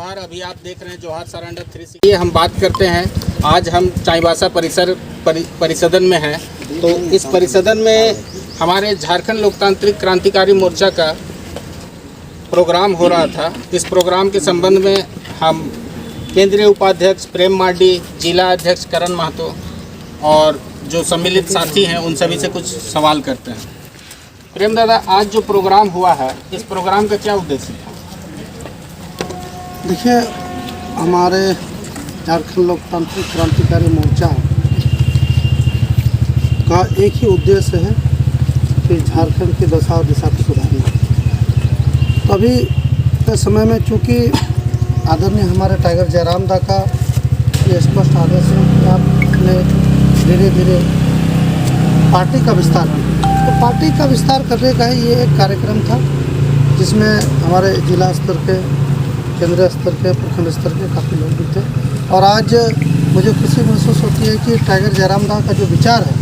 जोहार। अभी आप देख रहे हैं जोहार सरेंडर 360। ये हम बात करते हैं, आज हम चाईबासा परिसदन में हैं। तो इस परिसदन में हमारे झारखंड लोकतांत्रिक क्रांतिकारी मोर्चा का प्रोग्राम हो रहा था। इस प्रोग्राम के संबंध में हम केंद्रीय उपाध्यक्ष प्रेम मार्डी, जिला अध्यक्ष करण महतो और जो सम्मिलित साथी हैं उन सभी से कुछ सवाल करते हैं। प्रेम दादा, आज जो प्रोग्राम हुआ है, इस प्रोग्राम का क्या उद्देश्य था? देखिए, हमारे झारखंड लोकतांत्रिक क्रांतिकारी मोर्चा का एक ही उद्देश्य है कि झारखंड की दशा और दिशा को सुधारना। तो अभी के समय में चूँकि आदरणीय हमारे टाइगर जयराम दा का ये स्पष्ट आदेश है कि आपने धीरे धीरे पार्टी का विस्तार किया, तो पार्टी का विस्तार करने का ही ये एक कार्यक्रम था, जिसमें हमारे जिला स्तर के, केंद्रीय स्तर के, प्रखंड स्तर के काफ़ी लोग भी थे। और आज मुझे खुशी महसूस होती है कि टाइगर जयराम दा का जो विचार है,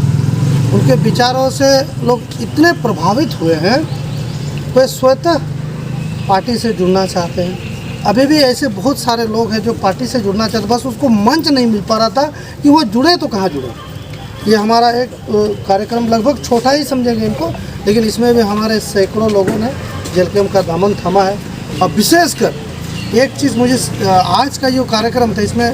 उनके विचारों से लोग इतने प्रभावित हुए हैं, वे स्वतः पार्टी से जुड़ना चाहते हैं। अभी भी ऐसे बहुत सारे लोग हैं जो पार्टी से जुड़ना चाहते, बस उसको मंच नहीं मिल पा रहा था कि वो जुड़े तो कहाँ जुड़े। ये हमारा एक कार्यक्रम लगभग छोटा ही समझेंगे इनको, लेकिन इसमें भी हमारे सैकड़ों लोगों ने जेलकेम का दामन थामा है। और विशेषकर एक चीज़ मुझे आज का जो कार्यक्रम था, इसमें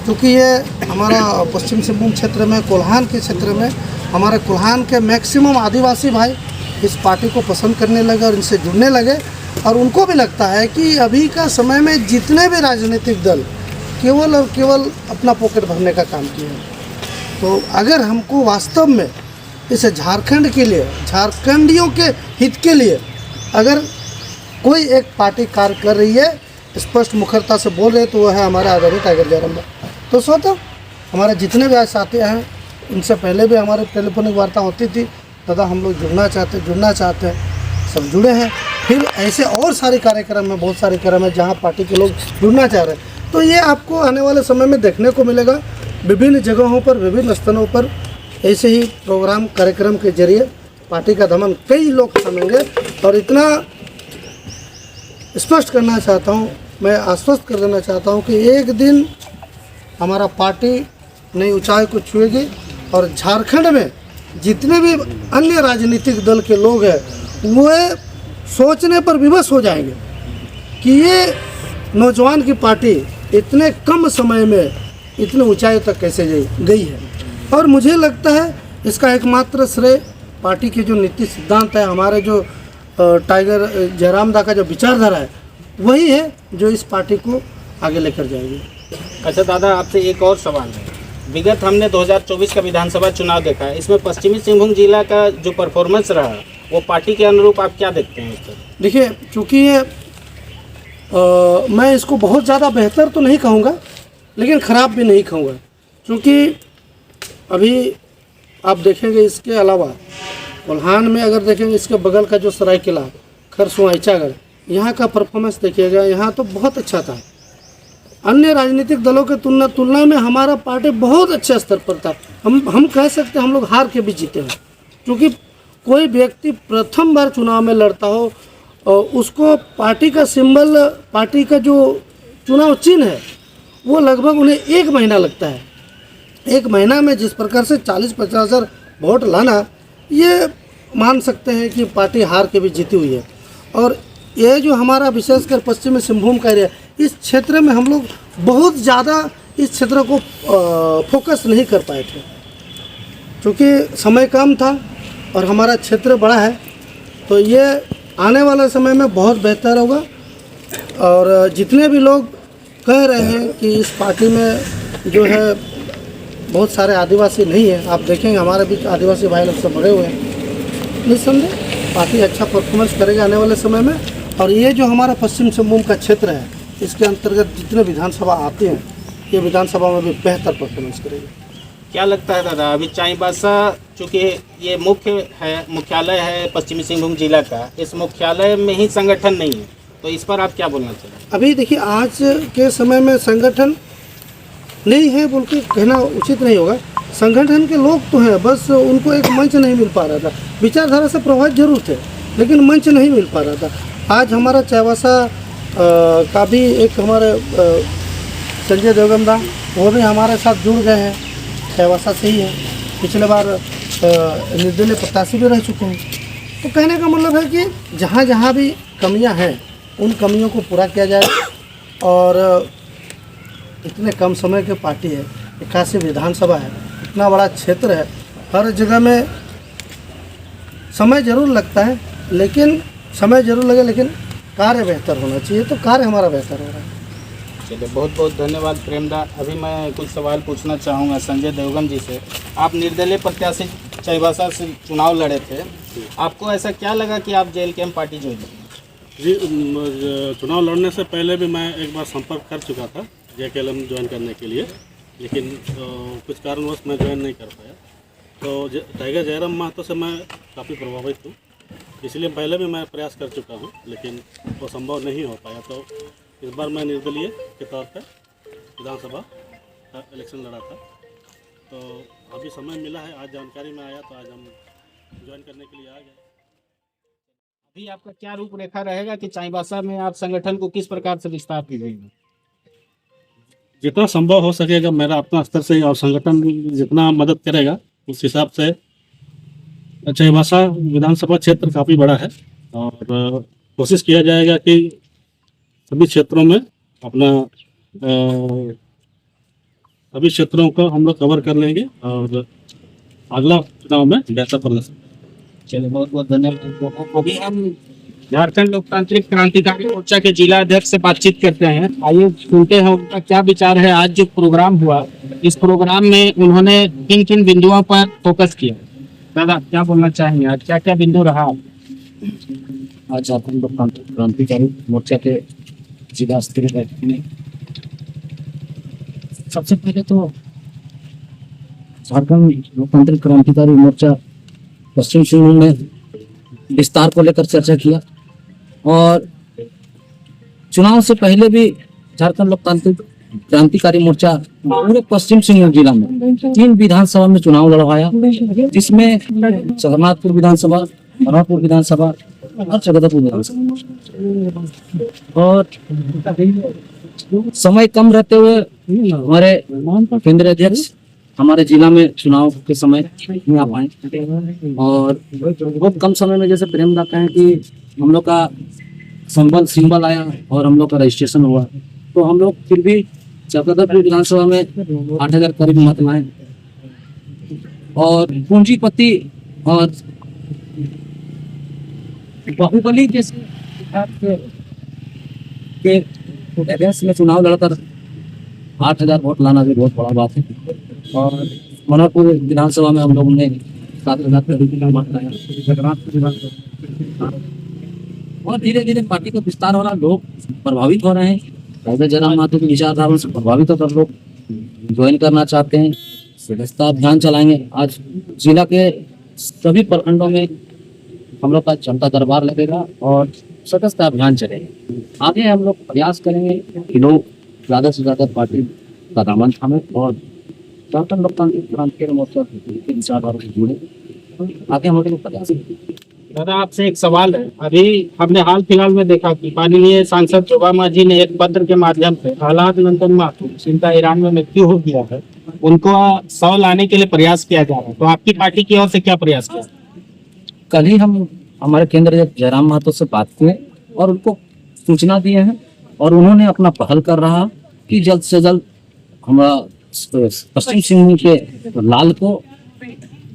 क्योंकि ये हमारा पश्चिम सिंहभूम क्षेत्र में, कोल्हान के क्षेत्र में, हमारे कोल्हान के मैक्सिमम आदिवासी भाई इस पार्टी को पसंद करने लगे और इनसे जुड़ने लगे। और उनको भी लगता है कि अभी का समय में जितने भी राजनीतिक दल केवल और केवल अपना पॉकेट भरने का काम किए हैं। तो अगर हमको वास्तव में इसे झारखंड के लिए, झारखंडियों के हित के लिए अगर कोई एक पार्टी कार्य कर रही है, स्पष्ट मुखरता से बोल रहे, तो वह है हमारा आदरणीय टाइगर जयराम दा। तो स्वतः हमारे जितने भी आज साथी हैं, इनसे पहले भी हमारे टेलीफोनिक वार्ता होती थी, दादा हम लोग जुड़ना चाहते हैं, सब जुड़े हैं। फिर ऐसे और सारे कार्यक्रम में, बहुत सारे कार्यक्रम है जहाँ पार्टी के लोग जुड़ना चाह रहे हैं। तो ये आपको आने वाले समय में देखने को मिलेगा, विभिन्न जगहों पर, विभिन्न स्थानों पर ऐसे ही प्रोग्राम कार्यक्रम के जरिए पार्टी का दमन कई लोग थामेंगे। और इतना स्पष्ट करना चाहता हूँ, मैं आश्वस्त कर देना चाहता हूँ कि एक दिन हमारा पार्टी नई ऊंचाई को छुएगी और झारखंड में जितने भी अन्य राजनीतिक दल के लोग हैं, वो सोचने पर विवश हो जाएंगे कि ये नौजवान की पार्टी इतने कम समय में इतने ऊंचाई तक कैसे गई है। और मुझे लगता है इसका एकमात्र श्रेय पार्टी के जो नीति सिद्धांत है, हमारे जो टाइगर जयराम दा का जो विचारधारा है, वही है जो इस पार्टी को आगे लेकर जाएगी। अच्छा दादा, आपसे एक और सवाल है। विगत हमने 2024 का विधानसभा चुनाव देखा है, इसमें पश्चिमी सिंहभूम जिला का जो परफॉर्मेंस रहा, वो पार्टी के अनुरूप आप क्या देखते हैं इस पर? देखिए, चूँकि ये मैं इसको बहुत ज़्यादा बेहतर तो नहीं कहूँगा, लेकिन ख़राब भी नहीं कहूँगा, क्योंकि अभी आप देखेंगे इसके अलावा कोल्हान में अगर देखेंगे, इसके बगल का जो सरायकिला, खरसुआ, इचागढ़, यहाँ का परफॉर्मेंस देखिएगा, यहाँ तो बहुत अच्छा था। अन्य राजनीतिक दलों के तुलना में हमारा पार्टी बहुत अच्छे स्तर पर था। हम कह सकते हैं हम लोग हार के भी जीते हैं, क्योंकि कोई व्यक्ति प्रथम बार चुनाव में लड़ता हो और उसको पार्टी का सिंबल, पार्टी का जो चुनाव चिन्ह है, वो लगभग उन्हें 1 महीना लगता है। 1 महीना में जिस प्रकार से 40-50 हज़ार वोट लाना, ये मान सकते हैं कि पार्टी हार के भी जीती हुई है। और ये जो हमारा विशेषकर पश्चिमी सिंहभूम का एरिया, इस क्षेत्र में हम लोग बहुत ज़्यादा इस क्षेत्र को फोकस नहीं कर पाए थे, क्योंकि समय कम था और हमारा क्षेत्र बड़ा है। तो ये आने वाले समय में बहुत बेहतर होगा। और जितने भी लोग कह रहे हैं कि इस पार्टी में जो है बहुत सारे आदिवासी नहीं है, आप देखेंगे हमारे बीच आदिवासी भाई लोग सब बड़े हुए हैं। निस्संदेह पार्टी अच्छा परफॉर्मेंस करेगा आने वाले समय में। और ये जो हमारा पश्चिम सिंहभूम का क्षेत्र है, इसके अंतर्गत जितने विधानसभा आते हैं, ये विधानसभा में भी बेहतर परफॉर्मेंस करेगी। क्या लगता है दादा, अभी चाईबासा चूँकि ये मुख्यालय है पश्चिमी सिंहभूम जिला का, इस मुख्यालय में ही संगठन नहीं है, तो इस पर आप क्या बोलना चाहिए? अभी देखिए, आज के समय में संगठन नहीं है बोल के कहना उचित नहीं होगा। संगठन के लोग तो हैं, बस उनको एक मंच नहीं मिल पा रहा था। विचारधारा से प्रभावित जरूर थे, लेकिन मंच नहीं मिल पा रहा था। आज हमारा चाईबासा का भी एक हमारे संजय देवगन दा, वो भी हमारे साथ जुड़ गए हैं, चाईबासा से ही है। पिछले बार निर्दलीय प्रत्याशी भी रह चुके हैं। तो कहने का मतलब है कि जहाँ जहाँ भी कमियाँ हैं उन कमियों को पूरा किया जाए। और इतने कम समय की पार्टी है, 81 विधानसभा है, इतना बड़ा क्षेत्र है, हर जगह में समय ज़रूर लगता है, लेकिन समय ज़रूर लगे लेकिन कार्य बेहतर होना चाहिए। तो कार्य हमारा बेहतर हो रहा है। चलिए, बहुत बहुत धन्यवाद प्रेमदा। अभी मैं कुछ सवाल पूछना चाहूँगा संजय देवगन जी से। आप निर्दलीय प्रत्याशी चाईबासा से चुनाव लड़े थे, आपको ऐसा क्या लगा कि आप JLKM पार्टी ज्वाइन की? जी, चुनाव लड़ने से पहले भी मैं एक बार संपर्क कर चुका था JKLM ज्वाइन करने के लिए, लेकिन कुछ कारणवश मैं ज्वाइन नहीं कर पाया। तो टाइगर जयराम महतो से मैं काफ़ी प्रभावित हूँ, इसलिए पहले भी मैं प्रयास कर चुका हूँ, लेकिन वो संभव नहीं हो पाया। तो इस बार मैं निर्दलीय के तौर पर विधानसभा इलेक्शन लड़ा था। तो अभी समय मिला है, आज जानकारी में आया, तो आज हम ज्वाइन करने के लिए आ गए। अभी आपका क्या रूपरेखा रहेगा कि चाईबासा में आप संगठन को किस प्रकार से विस्तार कीजिएगा? जितना संभव हो सकेगा मेरा अपना स्तर से, और संगठन जितना मदद करेगा उस हिसाब से। चाईबासा विधानसभा क्षेत्र काफ़ी बड़ा है और कोशिश किया जाएगा कि सभी क्षेत्रों में अपना सभी क्षेत्रों को हम लोग कवर कर लेंगे और अगला चुनाव में बेहतर प्रदर्शन। चलिए, बहुत बहुत धन्यवाद। अभी हम झारखंड लोकतांत्रिक क्रांतिकारी मोर्चा के जिला अध्यक्ष से बातचीत करते हैं। आइए सुनते हैं उनका क्या विचार है। आज जो प्रोग्राम हुआ, इस प्रोग्राम में उन्होंने किन किन बिंदुओं पर फोकस किया? दादा, क्या बोलना चाहेंगे? आज क्या क्या बिंदु रहा? आज झारखंड लोकतांत्रिक क्रांतिकारी मोर्चा के जिला स्तरीय बैठक में सबसे पहले तो झारखंड लोकतांत्रिक क्रांतिकारी मोर्चा पश्चिम सिंहभूम में विस्तार को लेकर चर्चा किया। और चुनाव से पहले भी झारखंड लोकतांत्रिक क्रांतिकारी मोर्चा पूरे पश्चिम सिंहभूम जिला में 3 विधानसभा में चुनाव लड़वाया, जिसमें जगन्नाथपुर विधानसभा, बरहमपुर विधानसभा और जगदलपुर विधानसभा। और समय कम रहते हुए हमारे केंद्रीय अध्यक्ष हमारे जिला में चुनाव के समय नहीं आ पाए, और बहुत कम समय में, जैसे प्रेमदा कहें कि हम लोग का सिंबल आया और हम लोग का रजिस्ट्रेशन हुआ, तो हम लोग फिर भी जगदलपुर विधानसभा में 8,000 करीब मत लाए। और पूंजीपति और बाहुबली जैसे के अगेंस्ट में चुनाव लड़कर 8,000 वोट लाना भी बहुत बड़ा बात है। और मनोहरपुर विधानसभा में हम लोगों ने 7,000 करीब मत लाया। जगन्नाथपुर विधानसभा और धीरे धीरे पार्टी का विस्तार हो रहा, लोग प्रभावित हो रहे हैं। टाइगर जयराम महतो की विचारधारा से प्रभावित होकर लोग ज्वाइन करना चाहते हैं। सदस्यता अभियान चलाएंगे। आज जिला के सभी प्रखंडों में हम लोग का जनता दरबार लगेगा और सदस्यता अभियान चलेगा। आगे हम लोग प्रयास करेंगे कि लोग ज़्यादा से ज़्यादा पार्टी का दामन थामे और झारखंड लोकतांत्रिक क्रांतिकारी मोर्चा के विचारधारा से जुड़े। आगे हम लोग प्रयास करेंगे। दादा, आपसे एक सवाल है। अभी हमने हाल फिलहाल में देखा कि माननीय सांसद जोबामा जी ने एक पत्र के माध्यम से प्रहलाद नंदन महतो चिंता ईरान में मृत्यु हो गया है, उनको 100 लाने के लिए प्रयास किया जा रहा है, तो आपकी पार्टी की ओर से क्या प्रयास किया? कल ही हम हमारे केंद्रीय जयराम महतो से बात किए और उनको सूचना दिए हैं, और उन्होंने अपना पहल कर रहा कि जल्द से जल्द हमारा पश्चिम सिंहभूम के लाल को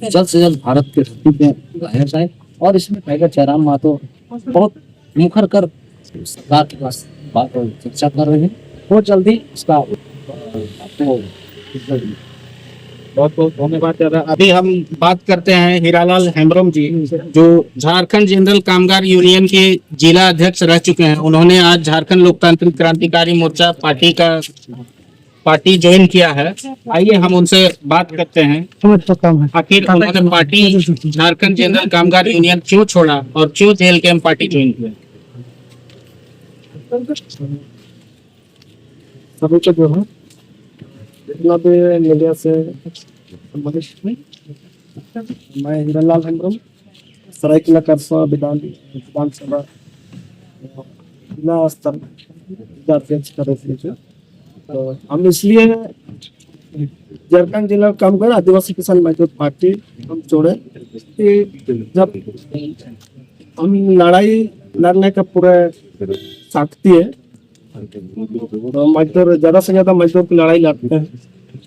जल्द से जल्द भारत के स्थिति में लाया जाए। और इसमें टाइगर जयराम महतो बहुत मुखर कर सरकार के पास बात और चर्चा कर रहे हैं। बहुत जल्दी इसका आपको बहुत बहुत धन्यवाद दादा। अभी हम बात करते हैं हीरालाल हेम्ब्रम जी, जो झारखंड जनरल कामगार यूनियन के जिला अध्यक्ष रह चुके हैं। उन्होंने आज झारखंड लोकतांत्रिक क्रांतिकारी मोर्चा पार्टी ज्वाइन किया है। आइए हम उनसे बात करते हैं, आखिर उन्होंने पार्टी झारखंड जनरल कामगार यूनियन क्यों छोड़ा और क्यों JLKM पार्टी ज्वाइन किया? सभी को जो है जितना भी मीडिया से मैं हीरालाल हेम्ब्रम सरायकेला करसों विधानसभा जिला स्तर अध्यक्ष का रेफरेंस है। तो हम इसलिए झारखंड जिला काम कर आदिवासी किसान मजदूर पार्टी हम जोड़े कि जब हम लड़ाई लड़ने का पूरा शक्ति है तो मजदूर ज्यादा से ज्यादा मजदूर की लड़ाई लड़ते हैं।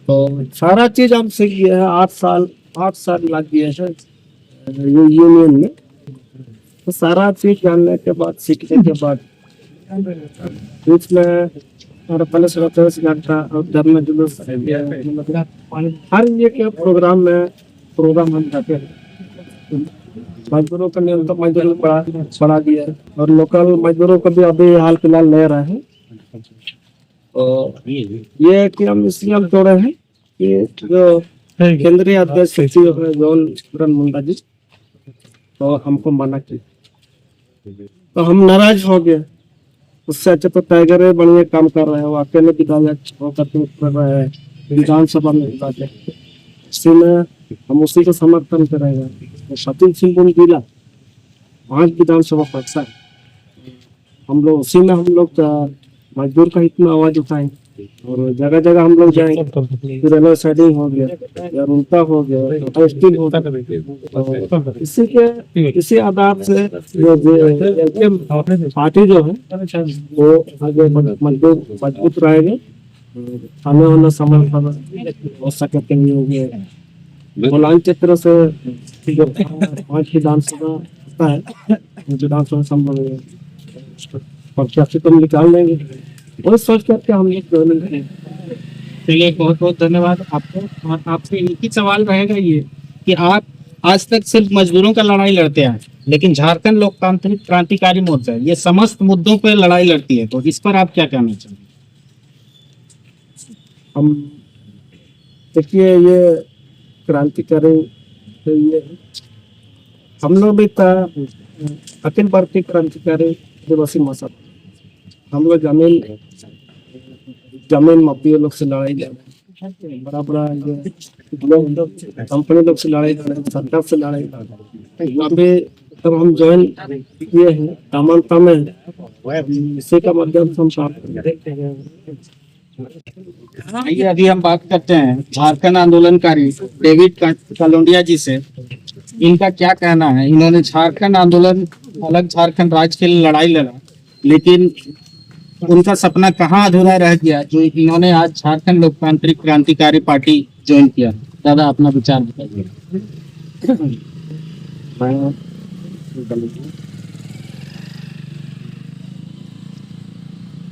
तो सारा चीज हम सीख गए हैं। 8 साल लग गए हैं यूनियन में। तो सारा चीज जानने के बाद सीखने के बाद बीच में और पहले से 24 घंटा और धरना जुलूस हर ये के प्रोग्राम हम जाते हैं। मजदूरों का न्यूनतम मजदूरी बढ़ा दिया है और लोकल मजदूरों को भी अभी हाल फिलहाल ले रहे हैं। तो ये कि हम इसलिए हम जोड़े हैं कि जो केंद्रीय अध्यक्ष जोन किरण मुंडा जी तो हमको मना किया तो हम नाराज हो गए। उससे अच्छा तो टाइगर है बढ़िया काम कर रहे हैं। वो अकेले विधायक होकर कर रहे हैं विधानसभा में विधायक। इसी में हम उसी को समर्थन करेंगे। तो सचिन सिंह जिला 5 विधानसभा पक्ष है। हम लोग उसी में हम लोग मजदूर का इतना आवाज उठाएंगे और जगह जगह हम लोग जाएंगे। फिर रेलवे साइडिंग हो गया या उल्टा हो गया तो स्टील हो गया। तो इसी आधार से पार्टी जो है वो आगे मजबूत रहेगी। आने वाला समय पर हो सके हो गया बोलान चित्र से 5 विधानसभा होता है विधानसभा संबंध प्रत्याशी तो निकाल लेंगे। वो सोच करके हम ये चलिए बहुत बहुत धन्यवाद आपको। और आपसे एक ही सवाल रहेगा ये कि आप आज तक सिर्फ मजदूरों का लड़ाई लड़ते हैं लेकिन झारखंड लोकतांत्रिक क्रांतिकारी मोर्चा ये समस्त मुद्दों पर लड़ाई लड़ती है। तो इस पर आप क्या कहना चाहेंगे? हम देखिए ये क्रांतिकारी ये हम लोग भी अखिल भारतीय क्रांतिकारी आदिवासी महासभा हम लोग जमीन माफिया लोग से लड़ाई लड़ रहे हैं। बड़ा बड़ा कंपनी लोग से लड़ाई लड़ रहे हैं। सरकार से लड़ाई लड़ रहे हैं। अभी तब हम ज्वाइन किए हैं समानता में इसी का माध्यम से हम प्राप्त आइए अभी हम बात करते हैं झारखंड आंदोलनकारी डेविड कलोंडिया जी से। इनका क्या कहना है? इन्होंने झारखंड आंदोलन अलग झारखंड राज्य के लिए लड़ाई लड़ा लेकिन उनका सपना कहाँ अधूरा रह गया जो इन्होंने आज झारखंड लोकतांत्रिक क्रांतिकारी पार्टी ज्वाइन किया। दादा अपना विचार बताइए।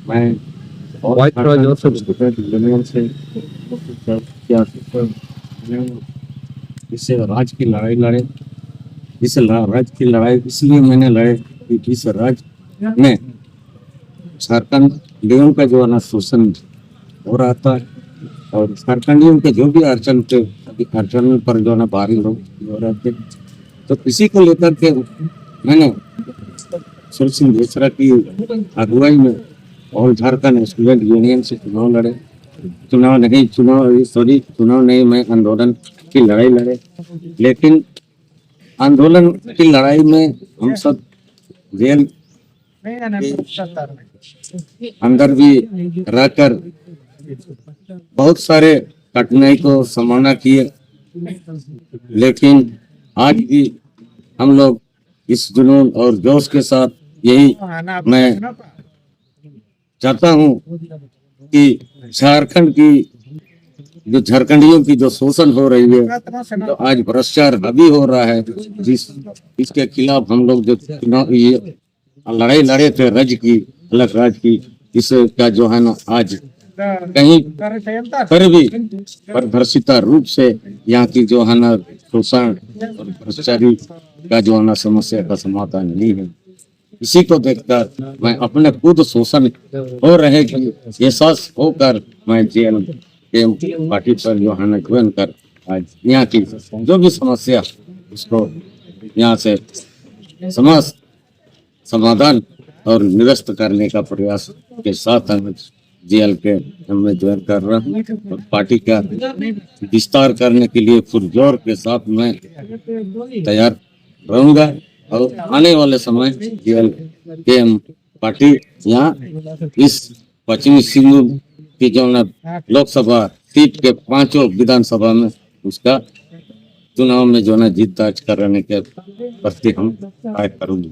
मैं इससे राज्य की लड़ाई लड़े। इस राज्य की लड़ाई इसलिए मैंने लड़े कि इस राज्य में झारखंड लोगों का जो है ना शोषण हो रहा था और झारखंडियों के जो भी अड़चन थे अड़चन पर जो है ना भारी लोग हो रहे थे। तो इसी को लेकर के मैंने सुर सिंह बेसरा की अगुवाई में और झारखंड स्टूडेंट यूनियन से चुनाव नहीं मैं आंदोलन की लड़ाई लड़े। लेकिन आंदोलन की लड़ाई में हम सब जेल अंदर भी रहकर बहुत सारे कठिनाई को सामना किए। लेकिन आज भी हम लोग इस जुनून और जोश के साथ यही मैं चाहता हूँ कि झारखंड की जो झारखंडियों की जो शोषण हो रही है तो आज भ्रष्टाचार हावी हो रहा है इसके खिलाफ हम लोग जो चुनाव ये लड़ाई लड़े थे राज्य की अलग राज्य की इसका जो है ना आज कहीं पर भी पारदर्शिता रूप से यहाँ की जो है ना शोषण और भ्रष्टाचारी का जो है ना समस्या का समाधान नहीं है। इसी को देखकर मैं अपने खुद शोषण हो रहे की एहसास होकर मैं जेल पार्टी पर जो है ना ज्वाइन कर आज यहाँ की जो भी समस्या उसको यहाँ से समस्त समाधान और निरस्त करने का प्रयास के साथ हम जेल के मैं ज्वाइन कर रहा हूँ और पार्टी का विस्तार करने के लिए पुरजोर के साथ मैं तैयार रहूंगा और आने वाले समय जेल के पार्टी यहाँ इस पश्चिमी सिंहभूम की जो ना लोकसभा सीट के 5 विधानसभा में उसका चुनाव में जो ना जीत दर्ज कराने के प्रति हम कार्य करूंगे।